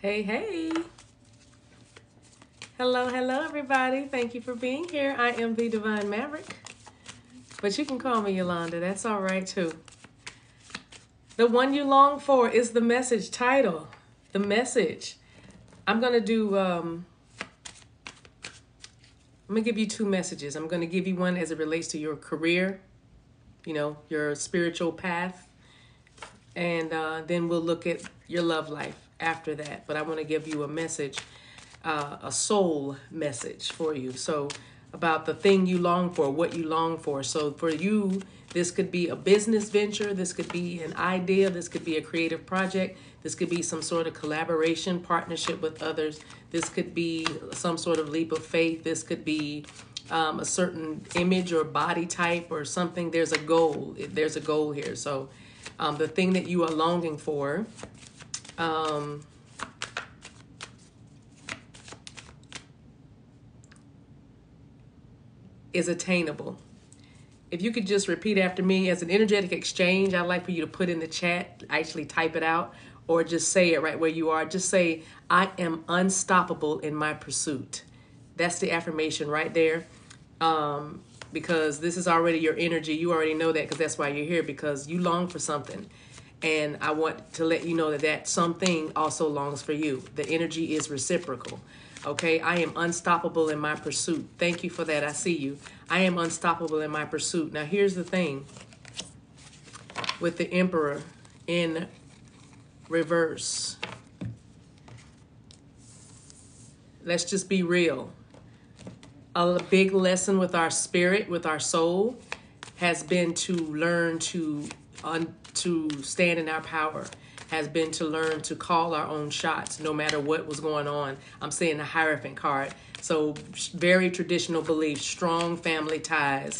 Hey, hey. Hello, hello, everybody. Thank you for being here. I am the Divine Maverick, but you can call me Yolanda. That's all right, too. The one you long for is the message title. The message. I'm going to do, I'm going to give you two messages. I'm going to give you one as it relates to your career, your spiritual path, and then we'll look at your love life after that. But I want to give you a message, a soul message for you. So about the thing you long for, what you long for. So for you, this could be a business venture. This could be an idea. This could be a creative project. This could be some sort of collaboration, partnership with others. This could be some sort of leap of faith. This could be a certain image or body type or something. There's a goal. There's a goal here. So the thing that you are longing for, is attainable. If you could just repeat after me as an energetic exchange, I'd like for you to put in the chat, actually type it out, or just say it right where you are. Just say, I am unstoppable in my pursuit. That's the affirmation right there. Because this is already your energy. You already know that because that's why you're here, because you long for something. And I want to let you know that that something also longs for you. The energy is reciprocal. Okay, I am unstoppable in my pursuit. Thank you for that. I see you. I am unstoppable in my pursuit. Now, here's the thing with the Emperor in reverse. Let's just be real. A big lesson with our spirit, with our soul, has been to learn to stand in our power, has been to learn to call our own shots no matter what was going on. I'm saying the Hierophant card. So very traditional beliefs, strong family ties,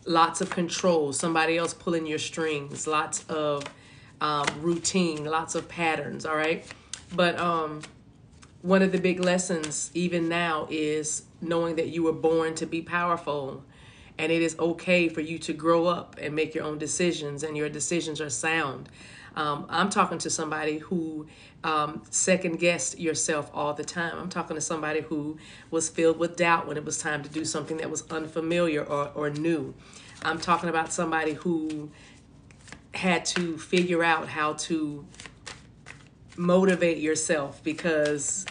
lots of control, somebody else pulling your strings, lots of routine, lots of patterns, all right? But one of the big lessons even now is knowing that you were born to be powerful, and it is okay for you to grow up and make your own decisions, and your decisions are sound. I'm talking to somebody who second guessed yourself all the time. I'm talking to somebody who was filled with doubt when it was time to do something that was unfamiliar or new. I'm talking about somebody who had to figure out how to motivate yourself because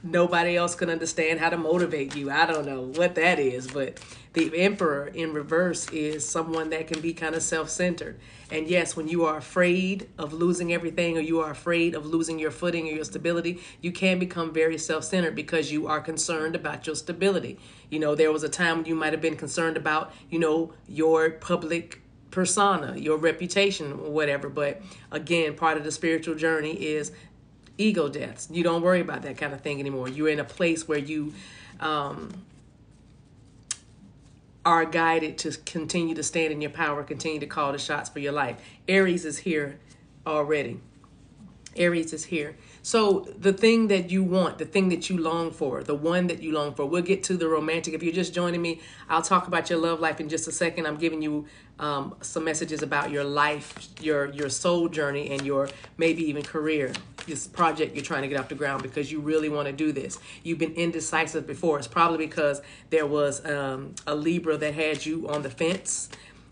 nobody else can understand how to motivate you. I don't know what that is, but the Emperor in reverse is someone that can be kind of self-centered. And yes, when you are afraid of losing everything, or you are afraid of losing your footing or your stability, you can become very self-centered because you are concerned about your stability. There was a time when you might have been concerned about, your public persona, your reputation, or whatever. But again, part of the spiritual journey is ego deaths. You don't worry about that kind of thing anymore. You're in a place where you are guided to continue to stand in your power, continue to call the shots for your life. Aries is here already. Aries is here. So the thing that you want, the thing that you long for, the one that you long for, we'll get to the romantic. If you're just joining me, I'll talk about your love life in just a second. I'm giving you some messages about your life, your soul journey, and your maybe even career, this project you're trying to get off the ground because you really want to do this. You've been indecisive before. It's probably because there was a Libra that had you on the fence.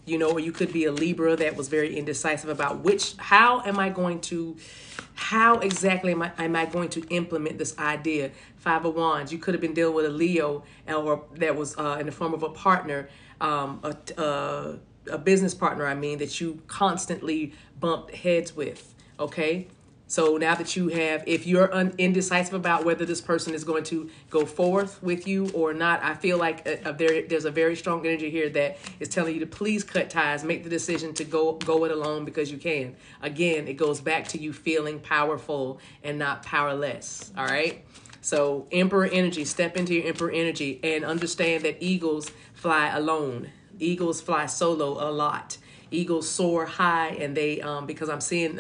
Or you could be a Libra that was very indecisive about how exactly am I going to implement this idea? Five of Wands. You could have been dealing with a Leo, or that was in the form of a partner, a business partner, that you constantly bumped heads with, okay? So now that you have, if you're indecisive about whether this person is going to go forth with you or not, I feel like there's a very strong energy here that is telling you to please cut ties, make the decision to go it alone because you can. Again, it goes back to you feeling powerful and not powerless, all right? So Emperor energy, step into your Emperor energy and understand that eagles fly alone. Eagles fly solo a lot. Eagles soar high, and they, because I'm seeing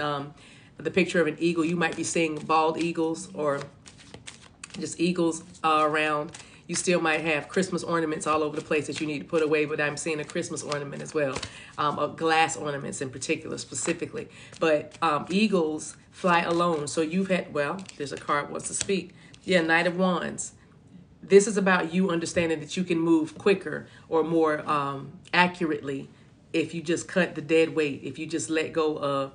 the picture of an eagle, you might be seeing bald eagles or just eagles around. You still might have Christmas ornaments all over the place that you need to put away, but I'm seeing a Christmas ornament as well, glass ornaments in particular, specifically. But eagles fly alone. So you've had, well, there's a card wants to speak. Yeah, Knight of Wands. This is about you understanding that you can move quicker or more accurately if you just cut the dead weight, if you just let go of,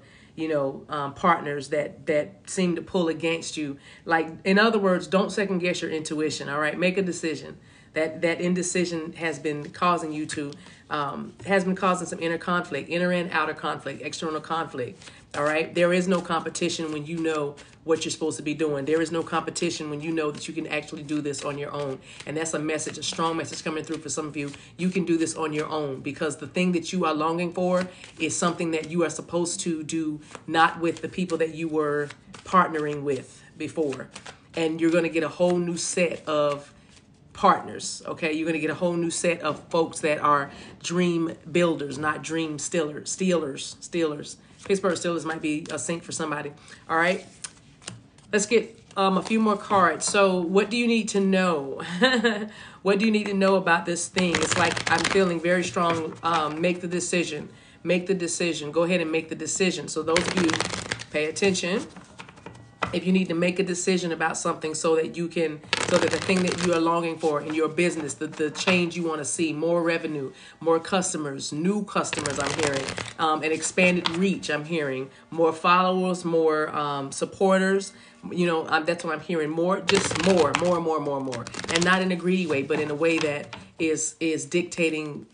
partners that seem to pull against you. Like, in other words, don't second guess your intuition. All right, make a decision. That indecision has been causing you to, has been causing some inner conflict, inner and outer conflict, external conflict. All right, there is no competition when you know what you're supposed to be doing. There is no competition when you know that you can actually do this on your own. And that's a message, a strong message coming through for some of you. You can do this on your own, because the thing that you are longing for is something that you are supposed to do, not with the people that you were partnering with before. And you're going to get a whole new set of partners. Okay, you're going to get a whole new set of folks that are dream builders, not dream stealers. Pittsburgh Steelers might be a sink for somebody. All right, let's get a few more cards. So what do you need to know? What do you need to know about this thing? It's like I'm feeling very strong. Make the decision. Make the decision. Go ahead and make the decision. So those of you, pay attention. If you need to make a decision about something so that you can, so that the thing that you are longing for in your business, the change you want to see, more revenue, more customers, new customers, I'm hearing, an expanded reach, I'm hearing, more followers, more supporters, that's what I'm hearing, more, just more. And not in a greedy way, but in a way that is dictating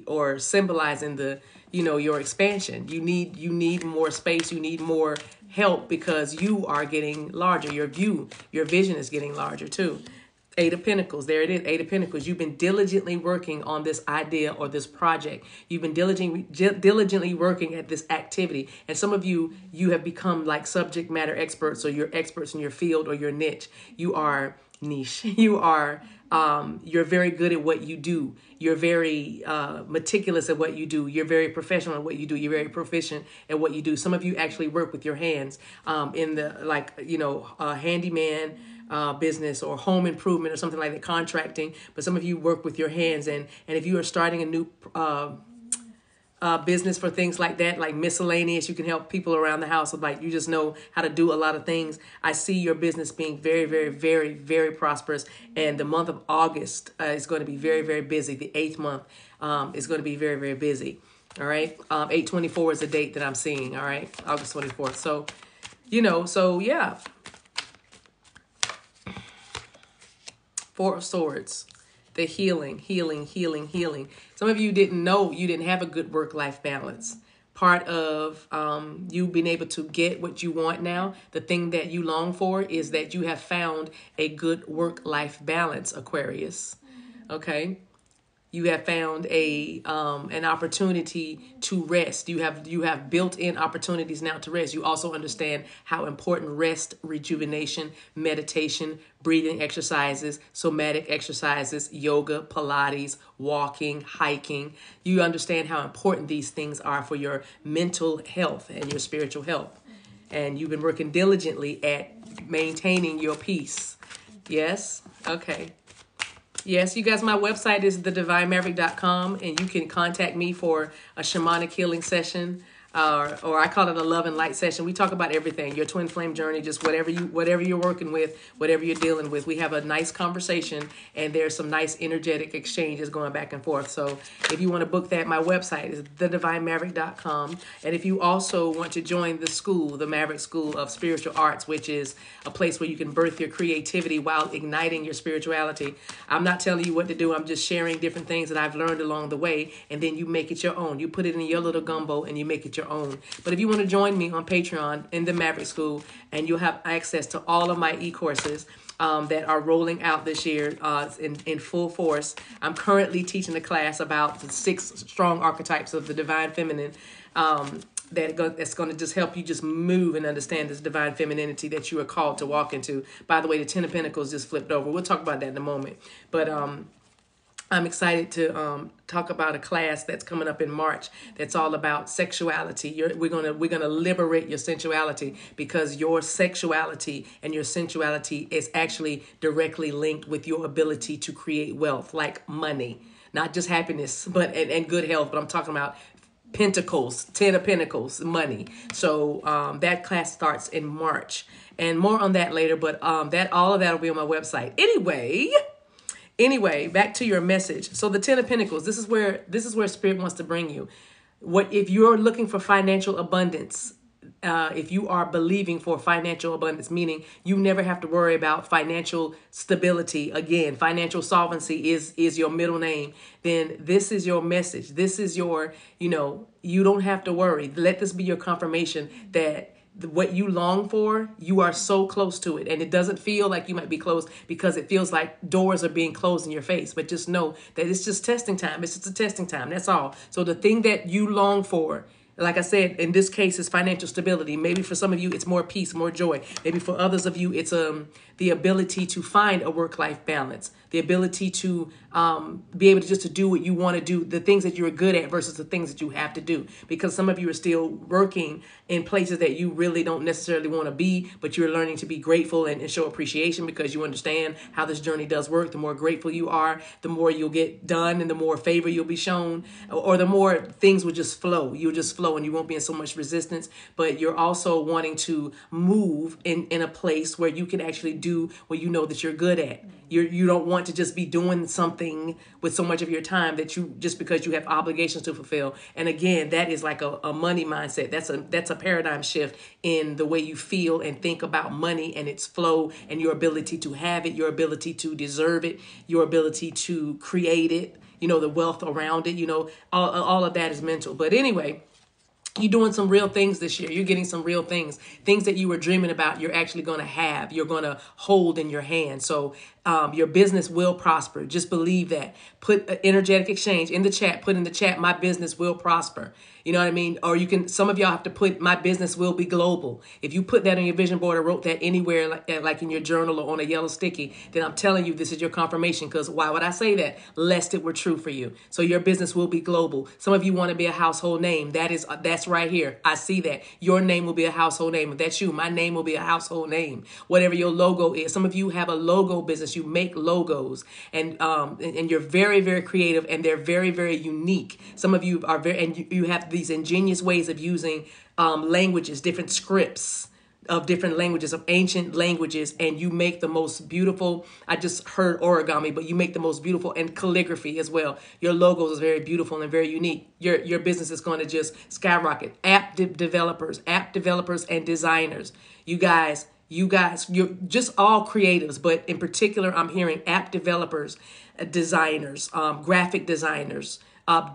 or symbolizing your expansion. You need more space, you need more help, because you are getting larger. Your vision is getting larger too. Eight of Pentacles, there it is, Eight of Pentacles. You've been diligently working on this idea or this project. You've been diligently working at this activity. And some of you have become like subject matter experts, or you're experts in your field or your niche. You are niche. You're very good at what you do. You're very meticulous at what you do. You're very professional at what you do. You're very proficient at what you do. Some of you actually work with your hands in the handyman business or home improvement or something like that, contracting. But some of you work with your hands, and if you are starting a new business for things like that, like miscellaneous, you can help people around the house. Like, you just know how to do a lot of things. I see your business being very, very, very, very prosperous. And the month of August is going to be very, very busy. The 8th month is going to be very, very busy. All right. 8/24 is the date that I'm seeing. All right. August 24th. So, yeah. Four of Swords. The healing. Some of you didn't know you didn't have a good work-life balance. Part of you being able to get what you want now, the thing that you long for, is that you have found a good work-life balance, Aquarius. Okay? You have found an opportunity to rest. You have built-in opportunities now to rest. You also understand how important rest, rejuvenation, meditation, breathing exercises, somatic exercises, yoga, Pilates, walking, hiking. You understand how important these things are for your mental health and your spiritual health. And you've been working diligently at maintaining your peace. Yes? Okay. Yes, you guys, my website is thedivinemaverick.com, and you can contact me for a shamanic healing session, or I call it a love and light session. We talk about everything, your twin flame journey, just whatever you're working with, whatever you're dealing with. We have a nice conversation, and there's some nice energetic exchanges going back and forth. So if you want to book that, my website is thedivinemaverick.com. And if you also want to join the school, the Maverick School of Spiritual Arts, which is a place where you can birth your creativity while igniting your spirituality. I'm not telling you what to do. I'm just sharing different things that I've learned along the way, and then you make it your own. You put it in your little gumbo and you make it your own. But if you want to join me on Patreon in the Maverick School, and you'll have access to all of my e-courses that are rolling out this year in full force. I'm currently teaching a class about the 6 strong archetypes of the divine feminine, that's going to just help you just move and understand this divine femininity that you are called to walk into. By the way, the 10 of Pentacles just flipped over. We'll talk about that in a moment. But I'm excited to talk about a class that's coming up in March that's all about sexuality. We're gonna liberate your sensuality, because your sexuality and your sensuality is actually directly linked with your ability to create wealth, like money, not just happiness, but and good health. But I'm talking about pentacles, 10 of pentacles, money. So that class starts in March, and more on that later. But that all of that will be on my website. Anyway, back to your message. So the 10 of pentacles, this is where spirit wants to bring you. What if you're looking for financial abundance? If you are believing for financial abundance, meaning you never have to worry about financial stability again, financial solvency is your middle name, then this is your message. This is your, you don't have to worry. Let this be your confirmation that what you long for, you are so close to it. And it doesn't feel like you might be close, because it feels like doors are being closed in your face. But just know that it's just testing time. It's just a testing time. That's all. So the thing that you long for, like I said, in this case, is financial stability. Maybe for some of you, it's more peace, more joy. Maybe for others of you, it's the ability to find a work-life balance, the ability to be able to just to do what you want to do, the things that you're good at versus the things that you have to do. Because some of you are still working in places that you really don't necessarily want to be, but you're learning to be grateful and show appreciation, because you understand how this journey does work. The more grateful you are, the more you'll get done, and the more favor you'll be shown, or the more things will just flow. You'll just flow, and you won't be in so much resistance. But you're also wanting to move in a place where you can actually do what you know that you're good at. You don't want to just be doing something with so much of your time that you, just because you have obligations to fulfill. And again, that is like a money mindset. That's a paradigm shift in the way you feel and think about money and its flow, and your ability to have it, your ability to deserve it, your ability to create it, the wealth around it, all of that is mental. But anyway, you're doing some real things this year. You're getting some real things that you were dreaming about. You're actually going to have, you're going to hold in your hand. So your business will prosper. Just believe that. Put energetic exchange in the chat. Put in the chat, my business will prosper. You know what I mean? Or some of y'all have to put, my business will be global. If you put that on your vision board or wrote that anywhere, like in your journal or on a yellow sticky, then I'm telling you, this is your confirmation. Because why would I say that? Lest it were true for you. So your business will be global. Some of you want to be a household name. That's right here. I see that. Your name will be a household name. If that's you, my name will be a household name. Whatever your logo is. Some of you have a logo business. You make logos, and you're very, very creative, and they're very, very unique. Some of you are you have these ingenious ways of using languages, different scripts of different languages, of ancient languages, and you make the most beautiful. I just heard origami, but you make the most beautiful, and calligraphy as well. Your logos is very beautiful and very unique. Your business is going to just skyrocket. App developers and designers. You guys, you're just all creatives, but in particular, I'm hearing app developers, designers, graphic designers,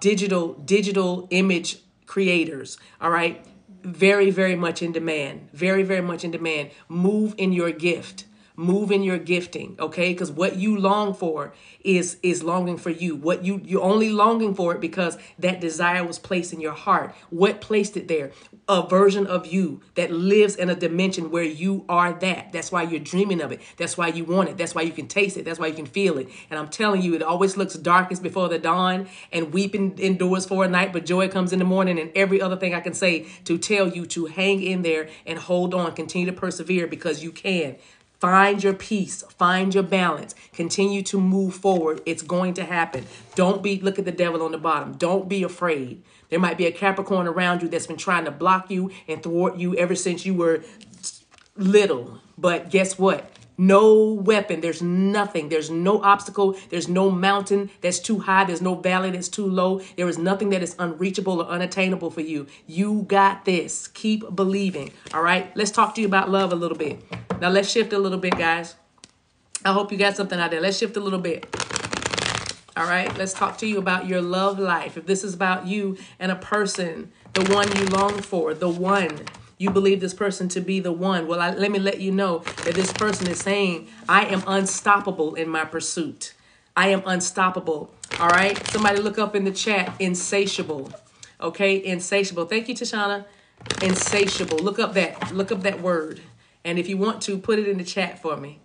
digital image creators. All right. Very, very much in demand. Very, very much in demand. Move in your gift. Move in your gifting, okay? Because what you long for is longing for you. What you're only longing for it because that desire was placed in your heart. What placed it there? A version of you that lives in a dimension where you are that. That's why you're dreaming of it. That's why you want it. That's why you can taste it. That's why you can feel it. And I'm telling you, it always looks darkest before the dawn, and weeping endures for a night, but joy comes in the morning. And every other thing I can say to tell you to hang in there and hold on, continue to persevere, because you can. Find your peace, find your balance, continue to move forward. It's going to happen. Look at the devil on the bottom. Don't be afraid. There might be a Capricorn around you that's been trying to block you and thwart you ever since you were little. But guess what? No weapon, there's nothing, there's no obstacle, there's no mountain that's too high, there's no valley that's too low. There is nothing that is unreachable or unattainable for you. You got this. Keep believing. All right, let's talk to you about love a little bit. Now let's shift a little bit, guys. I hope you got something out there. Let's shift a little bit. All right, let's talk to you about your love life. If this is about you and a person, the one you long for, the one. You believe this person to be the one. Well, let me let you know that this person is saying, I am unstoppable in my pursuit. I am unstoppable. All right. Somebody look up in the chat, insatiable. Okay. Insatiable. Thank you, Tashana. Insatiable. Look up that word. And if you want to, put it in the chat for me.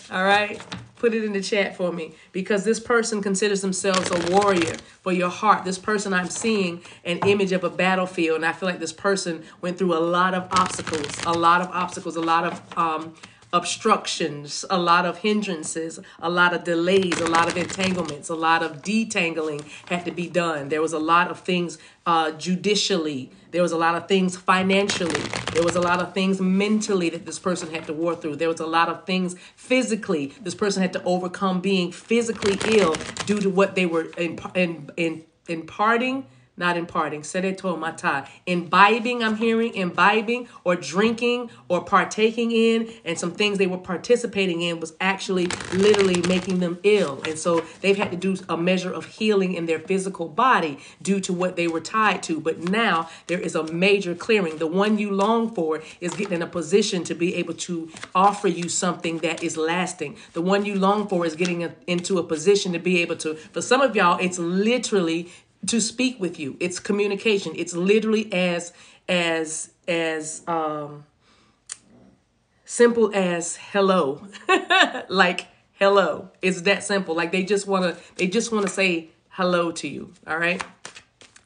All right. Put it in the chat for me, because this person considers themselves a warrior for your heart. This person, I'm seeing an image of a battlefield, and I feel like this person went through a lot of obstacles, a lot of obstructions, a lot of hindrances, a lot of delays, a lot of entanglements, a lot of detangling had to be done. There was a lot of things judicially. There was a lot of things financially. There was a lot of things mentally that this person had to work through. There was a lot of things physically. This person had to overcome being physically ill due to what they were imparting. Not imparting, sereto mata, imbibing, I'm hearing, imbibing or drinking or partaking in, and some things they were participating in was actually literally making them ill. And so they've had to do a measure of healing in their physical body due to what they were tied to. But now there is a major clearing. The one you long for is getting in a position to be able to offer you something that is lasting. The one you long for is getting into a position to be able to, for some of y'all, it's literally to speak with you. It's communication. It's literally as simple as hello. Like hello. It's that simple. Like they just want to say hello to you. All right.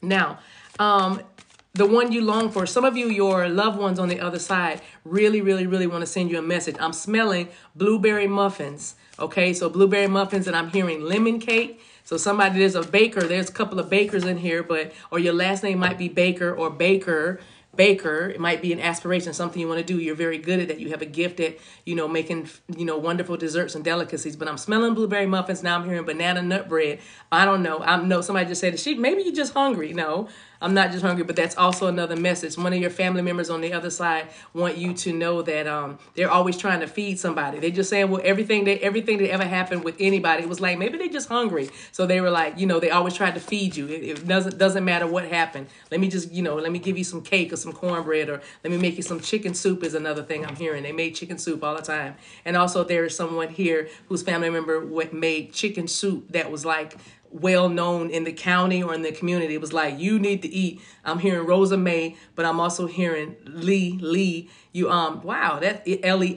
Now, the one you long for, some of you, your loved ones on the other side really, really, really want to send you a message. I'm smelling blueberry muffins. Okay. So blueberry muffins, and I'm hearing lemon cake. So somebody, there's a baker, there's a couple of bakers in here, or your last name might be Baker or Baker. It might be an aspiration, something you want to do. You're very good at that. You have a gift at, making, wonderful desserts and delicacies. But I'm smelling blueberry muffins. Now I'm hearing banana nut bread. I don't know. I know somebody just said, maybe you're just hungry. No, I'm not just hungry, but that's also another message. One of your family members on the other side want you to know that they're always trying to feed somebody. They're just saying, well, everything that ever happened with anybody, it was like, maybe they're just hungry. So they were like, they always tried to feed you. It doesn't matter what happened. Let me just, let me give you some cake or some cornbread, or let me make you some chicken soup is another thing I'm hearing. They made chicken soup all the time. And also there is someone here whose family member made chicken soup that was like well known in the county or in the community. It was like, you need to eat. I'm hearing Rosa May, but I'm also hearing Lee. You wow, that Leigh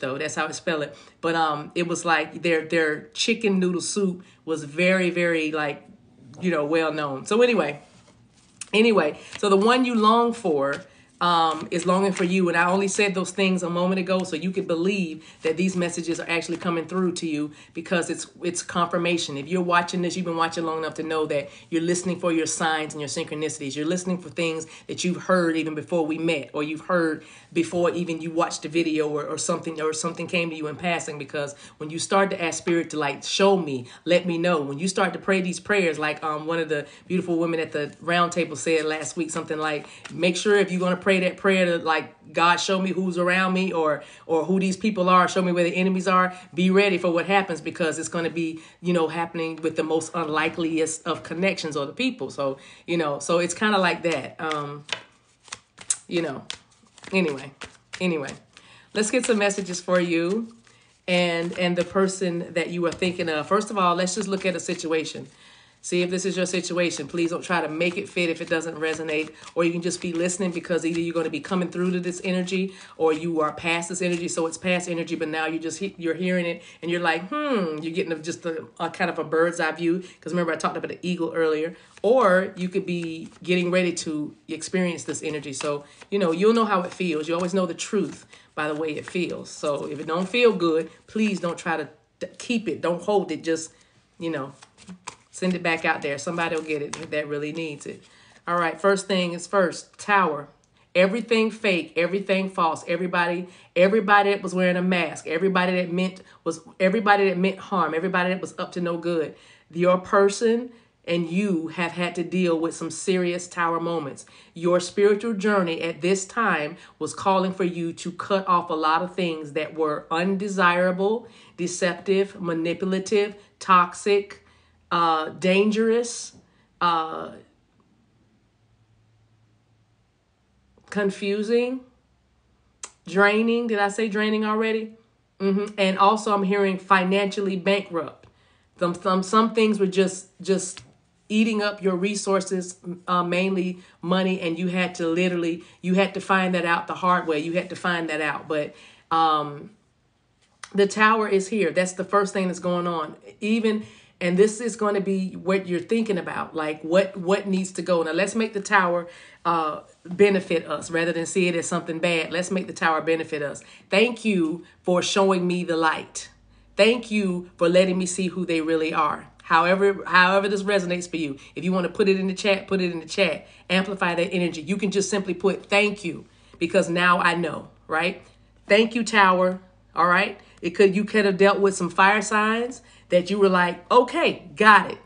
though. That's how I spell it. But it was like their chicken noodle soup was very, very like, well known. So anyway, so the one you long for is longing for you. And I only said those things a moment ago so you could believe that these messages are actually coming through to you, because it's confirmation. If you're watching this, you've been watching long enough to know that you're listening for your signs and your synchronicities. You're listening for things that you've heard even before we met, or you've heard before even you watched the video, or something came to you in passing. Because when you start to ask Spirit to like show me, let me know, when you start to pray these prayers, like one of the beautiful women at the round table said last week, something like, make sure if you're going to pray that prayer to like, God, show me who's around me, or who these people are, show me where the enemies are, be ready for what happens, because it's going to be, happening with the most unlikeliest of connections or the people. So, so it's kind of like that. Anyway, let's get some messages for you and the person that you are thinking of. First of all, let's just look at a situation. See if this is your situation. Please don't try to make it fit if it doesn't resonate, or you can just be listening, because either you're going to be coming through to this energy, or you are past this energy. So it's past energy, but now you're hearing it and you're like, you're getting just a kind of a bird's eye view. Because remember, I talked about the eagle earlier. Or you could be getting ready to experience this energy. So, you'll know how it feels. You always know the truth by the way it feels. So if it don't feel good, please don't try to keep it. Don't hold it. Just, send it back out there. Somebody will get it that really needs it. All right. First thing is first. Tower. Everything fake. Everything false. Everybody that was wearing a mask. Everybody that meant harm. Everybody that was up to no good. Your person and you have had to deal with some serious tower moments. Your spiritual journey at this time was calling for you to cut off a lot of things that were undesirable, deceptive, manipulative, toxic, dangerous, confusing, draining. Did I say draining already? And also I'm hearing financially bankrupt. Some things were just eating up your resources, mainly money, and you had to find that out the hard way. You had to find that out. But The tower is here. That's the first thing that's going on. And this is going to be what you're thinking about, like what needs to go. Now, let's make the tower benefit us rather than see it as something bad. Let's make the tower benefit us. Thank you for showing me the light. Thank you for letting me see who they really are. However this resonates for you. If you want to put it in the chat, put it in the chat. Amplify that energy. You can just simply put thank you, because now I know, right? Thank you, tower. All right. You could have dealt with some fire signs that you were like, okay, got it.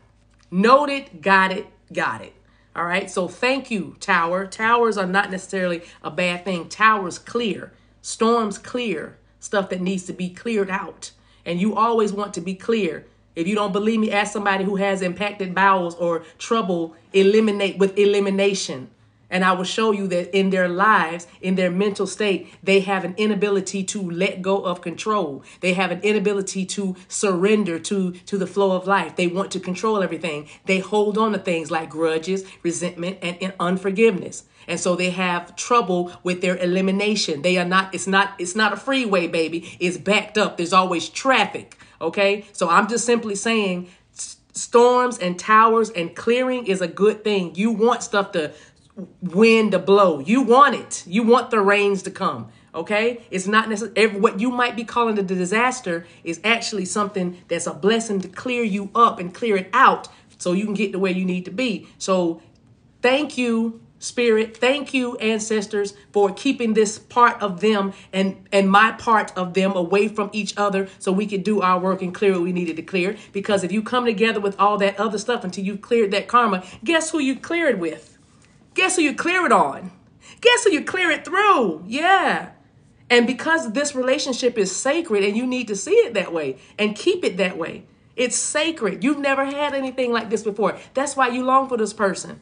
Noted, got it, got it. All right. So thank you, tower. Towers are not necessarily a bad thing. Towers clear. Storms clear. Stuff that needs to be cleared out. And you always want to be clear. If you don't believe me, ask somebody who has impacted bowels or trouble with elimination. And I will show you that in their lives, in their mental state, they have an inability to let go of control. They have an inability to surrender to the flow of life. They want to control everything. They hold on to things like grudges, resentment, and unforgiveness. And so they have trouble with their elimination. It's not a freeway, baby. It's backed up. There's always traffic. Okay. So I'm just simply saying storms and towers and clearing is a good thing. You want stuff to wind to blow. You want it. You want the rains to come. Okay. It's not necessarily what you might be calling a disaster is actually something that's a blessing to clear you up and clear it out so you can get to where you need to be. So thank you, Spirit. Thank you, ancestors, for keeping this part of them and my part of them away from each other so we could do our work and clear what we needed to clear. Because if you come together with all that other stuff until you've cleared that karma, guess who you clear it with? Guess who you clear it on? Guess who you clear it through? Yeah. And because this relationship is sacred and you need to see it that way and keep it that way. It's sacred. You've never had anything like this before. That's why you long for this person.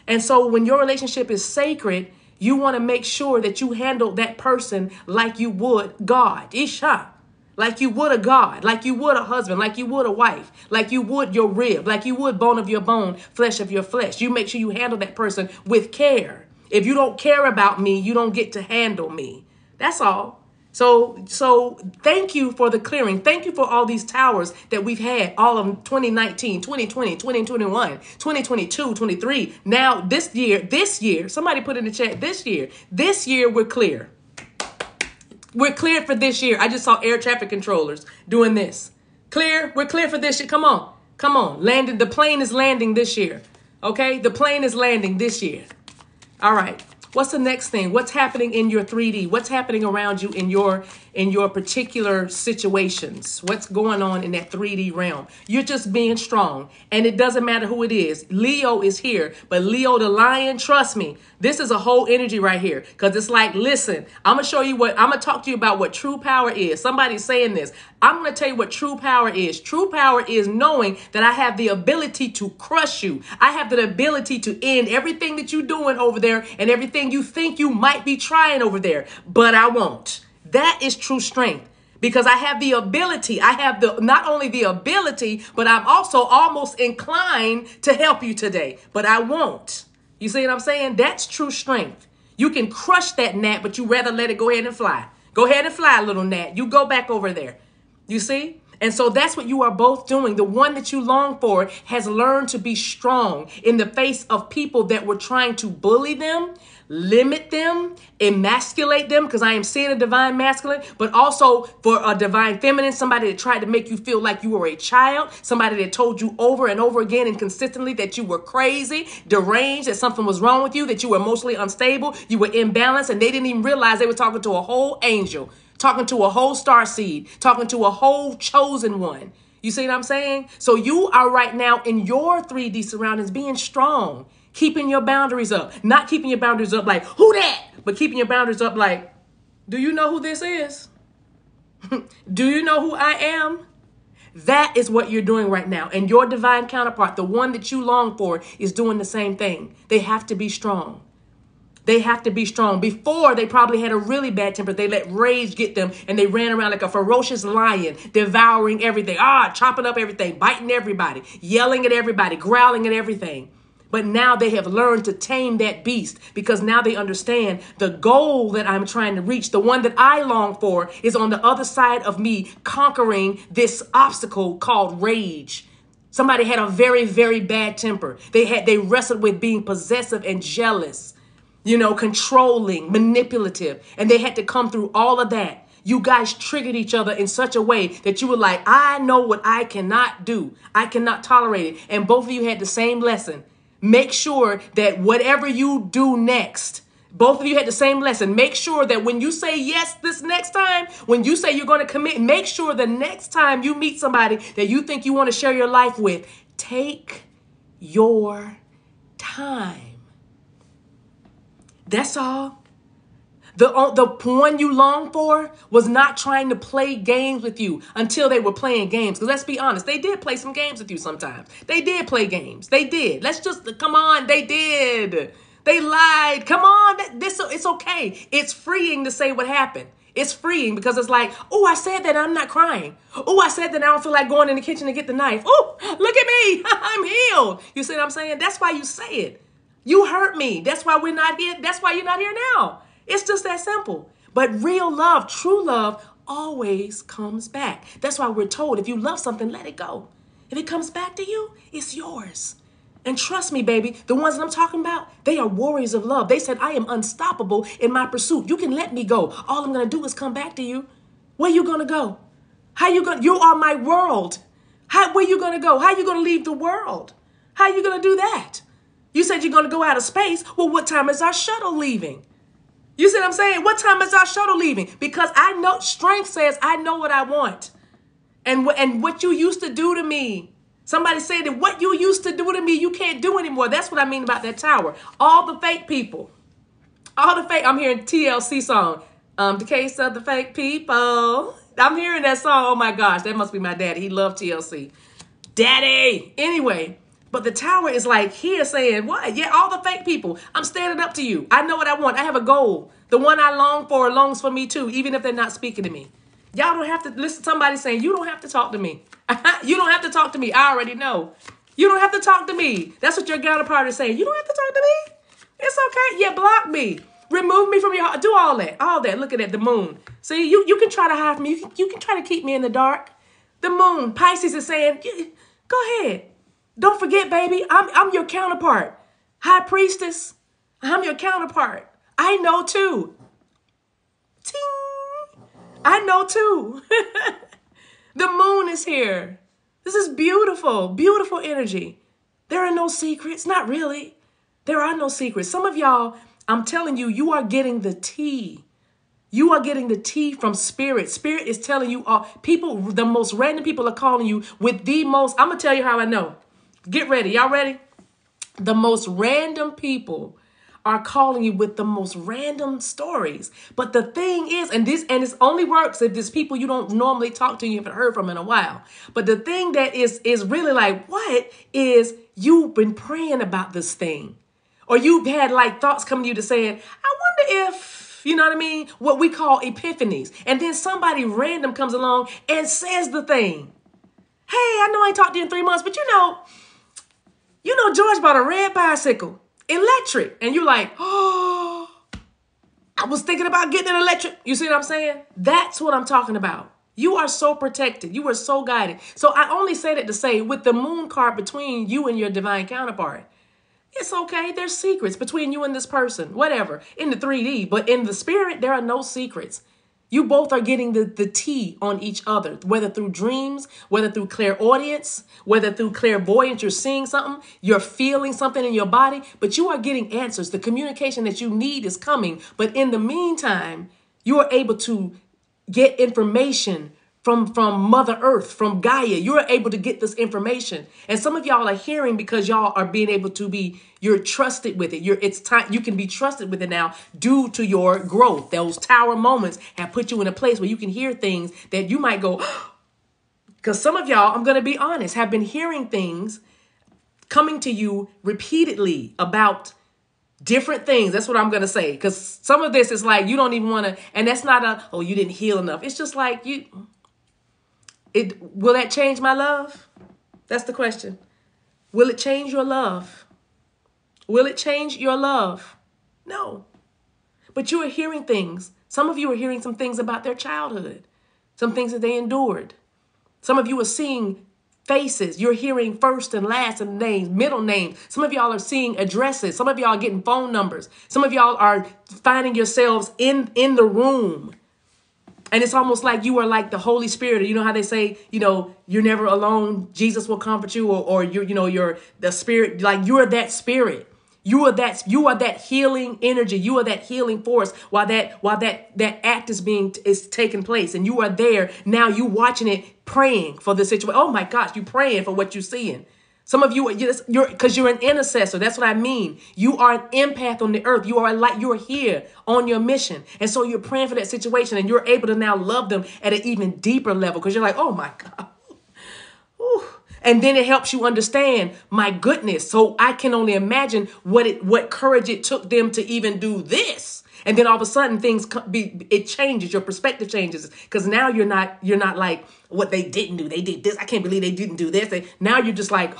And so when your relationship is sacred, you want to make sure that you handle that person like you would God. Isha. Like you would a God, like you would a husband, like you would a wife, like you would your rib, like you would bone of your bone, flesh of your flesh. You make sure you handle that person with care. If you don't care about me, you don't get to handle me. That's all. So thank you for the clearing. Thank you for all these towers that we've had, all of them, 2019, 2020, 2021, 2022, 23. Now this year, somebody put in the chat, this year we're clear. We're cleared for this year. I just saw air traffic controllers doing this. Clear. We're clear for this year. Come on. Come on. Landed. The plane is landing this year. Okay. The plane is landing this year. All right. What's the next thing? What's happening in your 3D? What's happening around you in your particular situations? What's going on in that 3D realm? You're just being strong, and it doesn't matter who it is. Leo is here, but Leo the lion, trust me, this is a whole energy right here, because it's like, listen, I'm going to talk to you about what true power is. Somebody's saying this. I'm going to tell you what true power is. True power is knowing that I have the ability to crush you. I have the ability to end everything that you're doing over there and everything you think you might be trying over there, but I won't. That is true strength, because I have the ability. I have not only the ability, but I'm also almost inclined to help you today, but I won't. You see what I'm saying? That's true strength. You can crush that gnat, but you rather let it go ahead and fly. Go ahead and fly, little gnat. You go back over there. You see? And so that's what you are both doing. The one that you long for has learned to be strong in the face of people that were trying to bully them, limit them, emasculate them, because I am seeing a divine masculine, but also for a divine feminine, somebody that tried to make you feel like you were a child, somebody that told you over and over again and consistently that you were crazy, deranged, that something was wrong with you, that you were emotionally unstable, you were imbalanced, and they didn't even realize they were talking to a whole angel, talking to a whole starseed, talking to a whole chosen one. You see what I'm saying? So you are right now in your 3D surroundings being strong, keeping your boundaries up, not keeping your boundaries up like, who that? But keeping your boundaries up like, do you know who this is? Do you know who I am? That is what you're doing right now. And your divine counterpart, the one that you long for, is doing the same thing. They have to be strong. They have to be strong. Before, they probably had a really bad temper. They let rage get them, and they ran around like a ferocious lion, devouring everything, chopping up everything, biting everybody, yelling at everybody, growling at everything. But now they have learned to tame that beast because now they understand the goal that I'm trying to reach, the one that I long for, is on the other side of me conquering this obstacle called rage. Somebody had a very, very bad temper. They wrestled with being possessive and jealous, controlling, manipulative, and they had to come through all of that. You guys triggered each other in such a way that you were like, I know what I cannot do. I cannot tolerate it. And both of you had the same lesson. Make sure that whatever you do next, both of you had the same lesson. Make sure that when you say yes this next time, when you say you're going to commit, make sure the next time you meet somebody that you think you want to share your life with, take your time. That's all. The one you long for was not trying to play games with you until they were playing games. Because let's be honest, they did play some games with you sometimes. They did play games. They did. Come on, they did. They lied. Come on, it's okay. It's freeing to say what happened. It's freeing because it's like, oh, I said that I'm not crying. Oh, I said that I don't feel like going in the kitchen to get the knife. Oh, look at me. I'm healed. You see what I'm saying? That's why you say it. You hurt me. That's why we're not here. That's why you're not here now. It's just that simple. But real love, true love, always comes back. That's why we're told if you love something, let it go. If it comes back to you, it's yours. And trust me, baby, the ones that I'm talking about, they are warriors of love. They said, I am unstoppable in my pursuit. You can let me go. All I'm going to do is come back to you. Where you going to go? You are my world. Where you going to go? How you going to leave the world? How you going to do that? You said you're going to go out of space. Well, what time is our shuttle leaving? You see what I'm saying? What time is our shuttle leaving? Because I know, strength says, I know what I want. And what you used to do to me. Somebody said that what you used to do to me, you can't do anymore. That's what I mean about that tower. All the fake people. I'm hearing TLC song. The case of the fake people. I'm hearing that song. Oh my gosh, that must be my daddy. He loved TLC. Daddy. Anyway. But the tower is like here saying, what? Yeah, all the fake people. I'm standing up to you. I know what I want. I have a goal. The one I long for longs for me too, even if they're not speaking to me. Y'all don't have to listen to somebody saying, you don't have to talk to me. You don't have to talk to me. I already know. You don't have to talk to me. That's what your counterpart is saying. You don't have to talk to me. It's okay. Yeah, block me. Remove me from your heart. Do all that. All that. Look at the moon. See, you can try to hide from me. You can try to keep me in the dark. The moon, Pisces is saying, go ahead. Don't forget, baby, I'm your counterpart. High priestess, I'm your counterpart. I know too. Ting. I know too. The moon is here. This is beautiful, beautiful energy. There are no secrets. Not really. There are no secrets. Some of y'all, I'm telling you, you are getting the tea. You are getting the tea from spirit. Spirit is telling you, people, the most random people are calling you with the most, I'm going to tell you how I know. Get ready. Y'all ready? The most random people are calling you with the most random stories. But the thing is, and this only works if there's people you don't normally talk to, you haven't heard from in a while. But the thing that is really like, what is you've been praying about this thing? Or you've had like thoughts coming to you to saying, I wonder if, you know what I mean? What we call epiphanies. And then somebody random comes along and says the thing. Hey, I know I ain't talked to you in 3 months, but you know, George bought a red bicycle, electric. And you're like, oh, I was thinking about getting an electric. You see what I'm saying? That's what I'm talking about. You are so protected. You are so guided. So I only say that to say with the moon card between you and your divine counterpart, it's okay. There's secrets between you and this person, whatever, in the 3D. But in the spirit, there are no secrets. You both are getting the tea on each other, whether through dreams, whether through clairaudience, whether through clairvoyance, you're seeing something, you're feeling something in your body, but you are getting answers. The communication that you need is coming. But in the meantime, you are able to get information from Mother Earth, from Gaia. You're able to get this information. And some of y'all are hearing because y'all are being able to you're trusted with it. It's time, you can be trusted with it now due to your growth. Those tower moments have put you in a place where you can hear things that you might go, because some of y'all, I'm going to be honest, have been hearing things coming to you repeatedly about different things. That's what I'm going to say. Because some of this is like, you don't even want to, and that's not you didn't heal enough. It's just like will that change my love? That's the question. Will it change your love? Will it change your love? No. But you are hearing things. Some of you are hearing some things about their childhood, some things that they endured. Some of you are seeing faces. You're hearing first and last and names, middle names. Some of y'all are seeing addresses. Some of y'all are getting phone numbers. Some of y'all are finding yourselves in the room. And it's almost like you are like the Holy Spirit. You know how they say, you're never alone. Jesus will comfort you, or you're the Spirit. Like you are that Spirit. You are that healing energy. You are that healing force while that act is taking place, and you are there now. You watching it, praying for the situation. Oh my gosh, you praying for what you're seeing. Some of you because you're an intercessor. That's what I mean. You are an empath on the earth. You are here on your mission, and so you're praying for that situation, and you're able to now love them at an even deeper level because you're like, oh my God. Ooh. And then it helps you understand, my goodness. So I can only imagine what courage it took them to even do this. And then all of a sudden it changes. Your perspective changes because now you're not like what they didn't do. They did this. I can't believe they didn't do this. Now you're just like,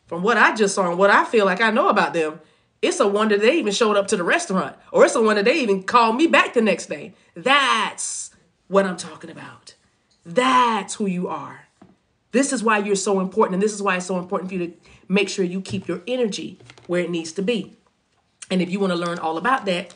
from what I just saw and what I feel like I know about them, it's a wonder they even showed up to the restaurant, or it's a wonder they even called me back the next day. That's what I'm talking about. That's who you are. This is why you're so important. And this is why it's so important for you to make sure you keep your energy where it needs to be. And if you want to learn all about that,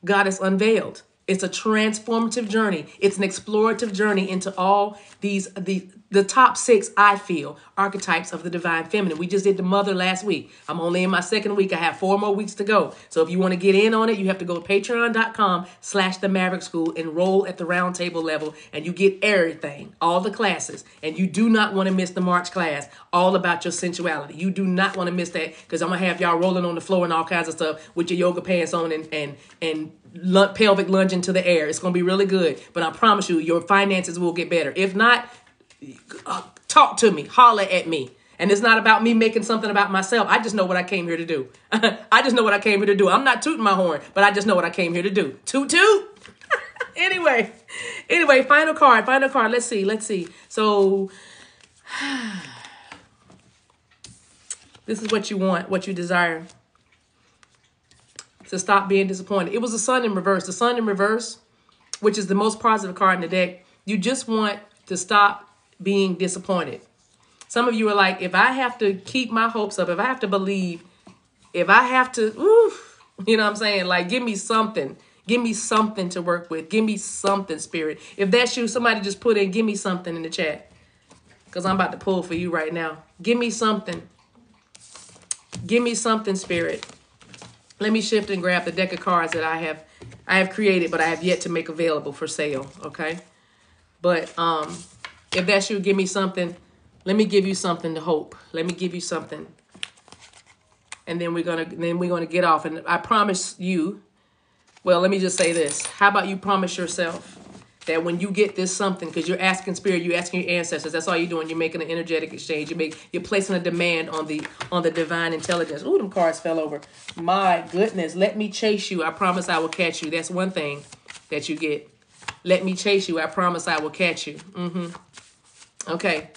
God has unveiled. It's a transformative journey. It's an explorative journey into all the top 6, I feel, archetypes of the divine feminine. We just did the mother last week. I'm only in my 2nd week. I have 4 more weeks to go. So if you want to get in on it, you have to go to patreon.com/the Maverick School, enroll at the round table level, and you get everything, all the classes. And you do not want to miss the March class, all about your sensuality. You do not want to miss that because I'm going to have y'all rolling on the floor and all kinds of stuff with your yoga pants on and pelvic lunge into the air. It's going to be really good. But I promise you, your finances will get better. If not, talk to me, holler at me. And it's not about me making something about myself. I just know what I came here to do. I just know what I came here to do. I'm not tooting my horn, but I just know what I came here to do. Toot, toot. Anyway, final card. Let's see. So this is what you want, what you desire. To stop being disappointed. It was the Sun in reverse. The Sun in reverse, which is the most positive card in the deck. You just want to stop being disappointed. Some of you are like, if I have to keep my hopes up, if I have to believe, if I have to, you know what I'm saying? Like, give me something. Give me something to work with. Give me something, Spirit. If that's you, somebody just put in, give me something in the chat. Because I'm about to pull for you right now. Give me something. Give me something, Spirit. Let me shift and grab the deck of cards that I have created, but I have yet to make available for sale. Okay. But if that's you, give me something. Let me give you something to hope. Let me give you something. And then we're gonna get off. And I promise you, well, let me just say this. How about you promise yourself that when you get this something, because you're asking Spirit, you're asking your ancestors, that's all you're doing. You're making an energetic exchange. You're placing a demand on the divine intelligence. Ooh, them cards fell over. My goodness, let me chase you. I promise I will catch you. That's one thing that you get. Let me chase you. I promise I will catch you. Okay.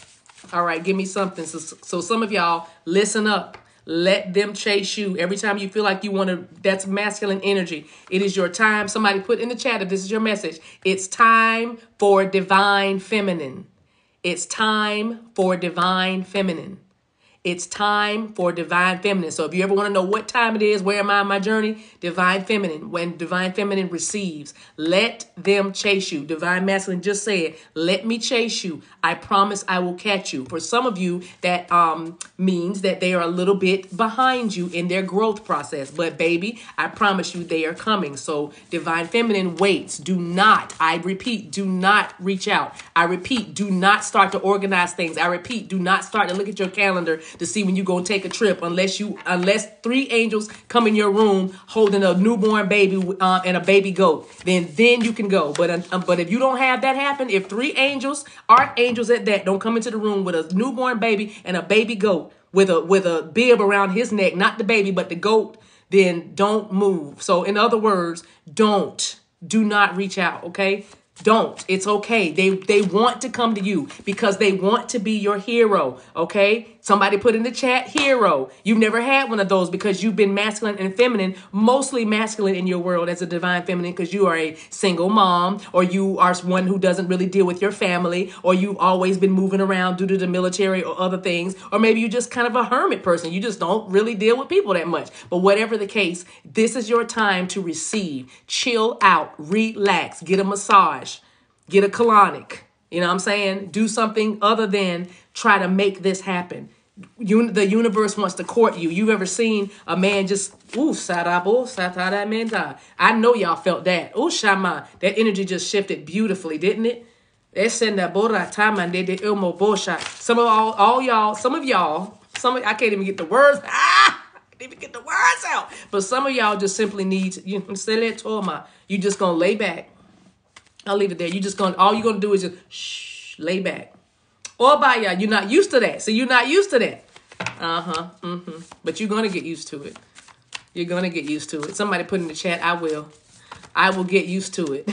All right. Give me something. So some of y'all, listen up. Let them chase you. Every time you feel like you want to, that's masculine energy. It is your time. Somebody put in the chat if this is your message. It's time for divine feminine. It's time for divine feminine. It's time for divine feminine. So if you ever want to know what time it is, where am I on my journey? Divine feminine. When divine feminine receives, let them chase you. Divine masculine just said, let me chase you. I promise I will catch you. For some of you, that means that they are a little bit behind you in their growth process. But baby, I promise you they are coming. So divine feminine waits. Do not, I repeat, do not reach out. I repeat, do not start to organize things. I repeat, do not start to look at your calendar to see when you go take a trip unless 3 angels come in your room holding a newborn baby and a baby goat. Then you can go. But if you don't have that happen, if 3 angels, archangels at that, don't come into the room with a newborn baby and a baby goat with a bib around his neck, not the baby but the goat, then don't move. So in other words, do not reach out. Okay. Don't. It's okay. They want to come to you because they want to be your hero. Okay. Somebody put in the chat, hero. You've never had one of those because you've been masculine and feminine, mostly masculine in your world as a divine feminine because you are a single mom, or you are one who doesn't really deal with your family, or you've always been moving around due to the military or other things, or maybe you're just kind of a hermit person. You just don't really deal with people that much. But whatever the case, this is your time to receive, chill out, relax, get a massage, get a colonic. You know what I'm saying? Do something other than try to make this happen. The universe wants to court you. You've ever seen a man just, ooh, sarabo, satara menta. I know y'all felt that. Ooh, shama. That energy just shifted beautifully, didn't it? Some of y'all, I can't even get the words. I can't even get the words out. But some of y'all just simply need to, you just gonna lay back. I'll leave it there. All you're gonna do is just lay back. Or by y'all, you're not used to that. So you're not used to that. But you're gonna get used to it. You're gonna get used to it. Somebody put in the chat, I will get used to it.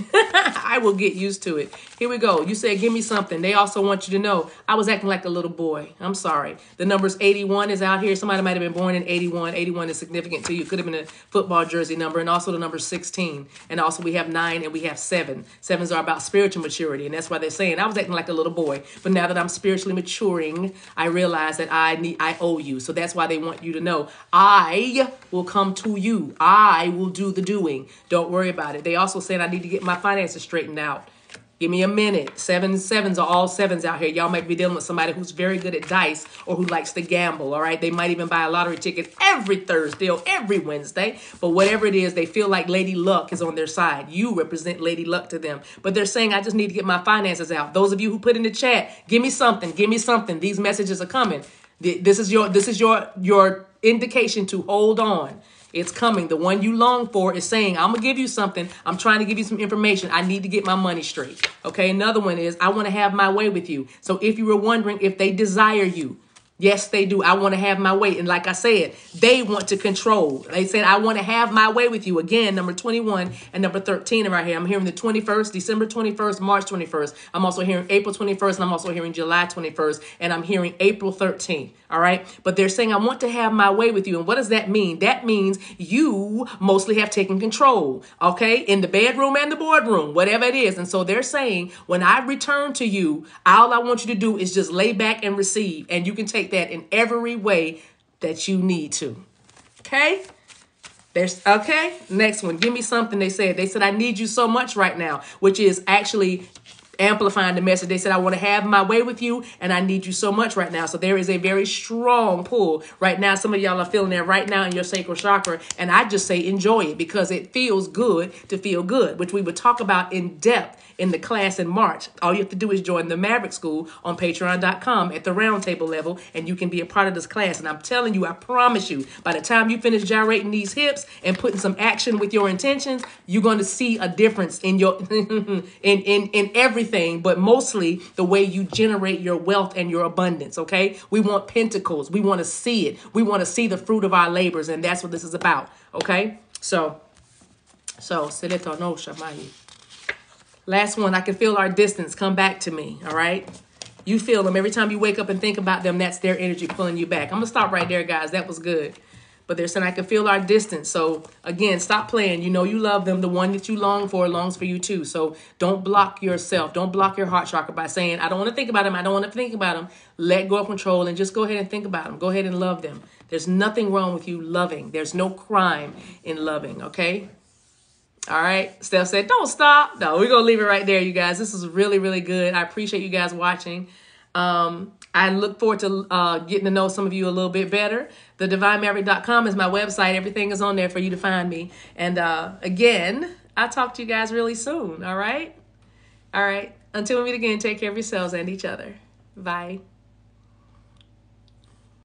I will get used to it. Here we go. You said, give me something. They also want you to know I was acting like a little boy. I'm sorry. The number's 81 is out here. Somebody might have been born in 81. 81 is significant to you. Could have been a football jersey number. And also the number 16. And also we have 9 and we have 7. 7s are about spiritual maturity. And that's why they're saying I was acting like a little boy. But now that I'm spiritually maturing, I realize that I owe you. So that's why they want you to know I will come to you. I will do the doing. Don't worry about it. They also said I need to get my finances straightened out. Give me a minute. 7 sevens are all 7s out here. Y'all might be dealing with somebody who's very good at dice or who likes to gamble, all right? They might even buy a lottery ticket every Thursday or every Wednesday. But whatever it is, they feel like Lady Luck is on their side. You represent Lady Luck to them. But they're saying, I just need to get my finances out. Those of you who put in the chat, give me something. Give me something. These messages are coming. This is your indication to hold on. It's coming. The one you long for is saying, I'm going to give you something. I'm trying to give you some information. I need to get my money straight. Okay. Another one is, I want to have my way with you. So if you were wondering if they desire you, yes, they do. I want to have my way. And like I said, they want to control. They said, I want to have my way with you. Again, number 21 and number 13 are right here. I'm hearing the 21st, December 21st, March 21st. I'm also hearing April 21st, and I'm also hearing July 21st, and I'm hearing April 13th. All right. But they're saying, I want to have my way with you. And what does that mean? That means you mostly have taken control. Okay. In the bedroom and the boardroom, whatever it is. And so they're saying, when I return to you, all I want you to do is just lay back and receive. And you can take that in every way that you need to. Okay. Okay. Next one. Give me something. They said, I need you so much right now, which is actually amplifying the message. They said, I want to have my way with you and I need you so much right now. So there is a very strong pull right now. Some of y'all are feeling that right now in your sacral chakra. And I just say, enjoy it because it feels good to feel good, which we would talk about in depth in the class in March. All you have to do is join the Maverick School on patreon.com at the roundtable level, and you can be a part of this class. And I'm telling you, I promise you, by the time you finish gyrating these hips and putting some action with your intentions, you're going to see a difference in your in everything, but mostly the way you generate your wealth and your abundance. Okay, we want pentacles. We want to see it. We want to see the fruit of our labors, and that's what this is about. Okay, so Seleto no Shamayi. Last one, I can feel our distance come back to me, all right? You feel them. Every time you wake up and think about them, that's their energy pulling you back. I'm going to stop right there, guys. That was good. But they're saying I can feel our distance. So, again, stop playing. You know you love them. The one that you long for longs for you, too. So don't block yourself. Don't block your heart chakra by saying, I don't want to think about them. I don't want to think about them. Let go of control and just go ahead and think about them. Go ahead and love them. There's nothing wrong with you loving. There's no crime in loving, okay? All right. Steph said, don't stop. No, we're going to leave it right there, you guys. This is really, really good. I appreciate you guys watching. I look forward to getting to know some of you a little bit better. TheDivineMaverick.com is my website. Everything is on there for you to find me. And again, I'll talk to you guys really soon. All right. All right. Until we meet again, take care of yourselves and each other. Bye.